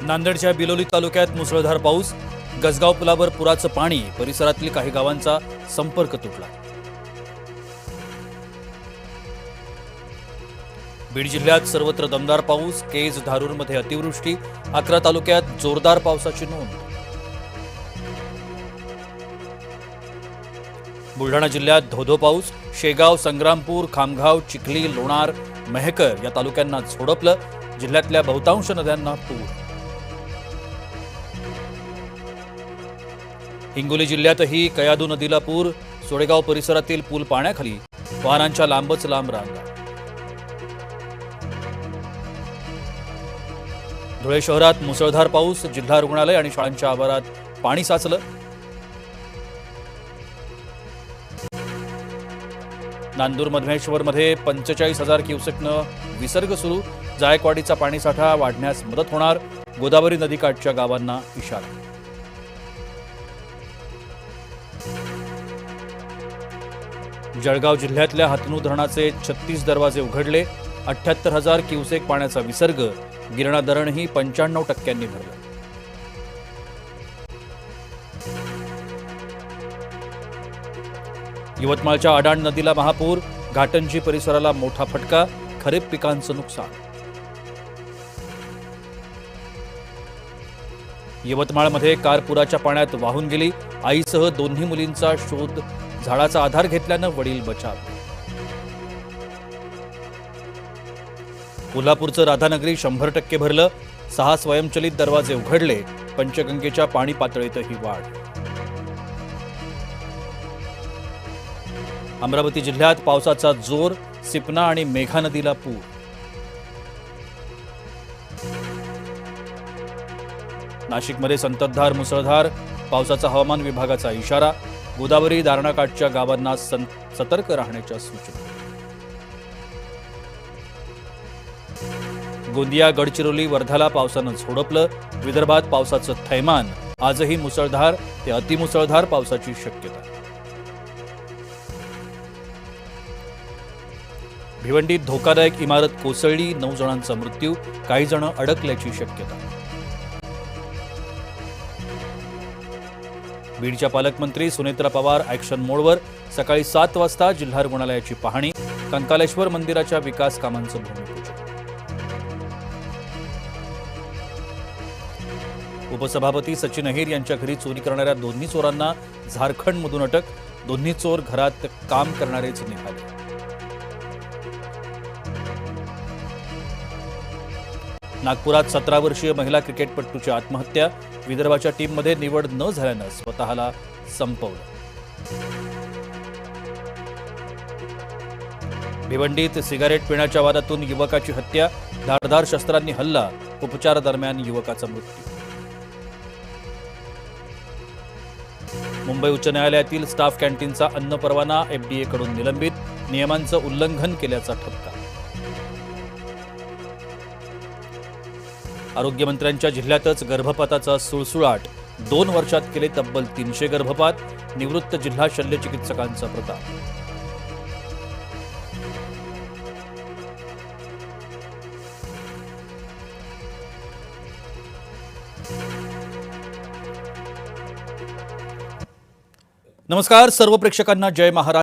नांदेडच्या बिलोली तालुक्यात मुसळधार पाऊस, गसगाव पुलावर पुराचं पाणी, परिसरातील काही गावांचा संपर्क तुटला। बीड जिल्ह्यात सर्वत्र दमदार पाऊस, केज धारूरमध्ये अतिवृष्टी, 11 तालुक्यात जोरदार पावसाची नोंद। बुलढाणा जिल्ह्यात धोधो पाऊस, शेगाव, संग्रामपूर, खामगाव, चिखली, लोणार, मेहकर या तालुक्यांना झोडपलं, जिल्ह्यातल्या बहुतांश नद्यांना पूर। हिंगोली जिल्ह्यातही कयाधू नदीला पूर, सोडेगाव परिसरातील पूल पाण्याखाली, वाहनांच्या लांबच लांब रांगा। धुळे शहरात मुसळधार पाऊस, जिल्हा रुग्णालय आणि शाळांच्या आवारात पाणी साचलं। नांदूर मधमेश्वरमध्ये 45,000 क्युसेकनं विसर्ग सुरू, जायकवाडीचा पाणीसाठा वाढण्यास मदत होणार, गोदावरी नदीकाठच्या गावांना इशारा। जळगाव जिल्ह्यातल्या हतनू धरणाचे 36 दरवाजे उघडले, 78,000 क्युसेक पाण्याचा विसर्ग, गिरणा धरणही 95% भरलं। यवतमाळच्या अडाण नदीला महापूर, घाटंजी परिसराला मोठा फटका, खरीप पिकांचं नुकसान। यवतमाळमध्ये कार पुराच्या पाण्यात वाहून गेली, आईसह दोन्ही मुलींचा शोध, झाडाचा आधार घेतल्यानं वडील बचाव। कोल्हापूरचं राधानगरी 100% भरलं, 6 स्वयंचलित दरवाजे उघडले, पंचगंगेच्या पाणी पातळीतही वाढ। अमरावती जिल्ह्यात पावसाचा जोर, सिपना आणि मेघा नदीला पूर। नाशिकमध्ये संततधार मुसळधार पावसाचा हवामान विभागाचा इशारा, गोदावरी दारणाकाठच्या गावांना सतर्क राहण्याच्या सूचना। गोंदिया, गडचिरोली, वर्धाला पावसानं झोडपलं, विदर्भात पावसाचं थैमान, आजही मुसळधार ते अतिमुसळधार पावसाची शक्यता। भिवंडीत धोकादायक इमारत कोसळली, 9 जणांचा मृत्यू, काही जण अडकल्याची शक्यता। बीडच्या पालकमंत्री सुनेत्रा पवार ॲक्शन मोडवर, सकाळी 7 वाजता जिल्हा रुग्णालयाची पाहणी, कंकालेश्वर मंदिराच्या विकास कामांचं भूमिपूजन। उपसभापती सचिन अहिर यांच्या घरी चोरी करणाऱ्या दोन्ही चोरांना झारखंडमधून अटक, दोन्ही चोर घरात काम करणारेच निघाले। नागपुरात 17 वर्षीय महिला क्रिकेटपटूची आत्महत्या, विदर्भाच्या टीममध्ये निवड न झाल्यानं स्वतःला संपवलं। भिवंडीत सिगारेट पिण्याच्या वादातून युवकाची हत्या, धारदार शस्त्रांनी हल्ला, उपचारादरम्यान युवकाचा मृत्यू। मुंबई उच्च न्यायालयातील स्टाफ कॅन्टीनचा अन्न परवाना FDA कडून निलंबित, नियमांचं उल्लंघन केल्याचा ठपका। आरोग्यमंत्र्यांच्या जिल्ह्यातच गर्भपाताचा सुळसुळाट, 2 वर्षात केले तब्बल 300 गर्भपात, निवृत्त जिल्हा शल्यचिकित्सकांचा प्रताप। नमस्कार सर्व प्रेक्षकांना, जय महाराष्ट्र।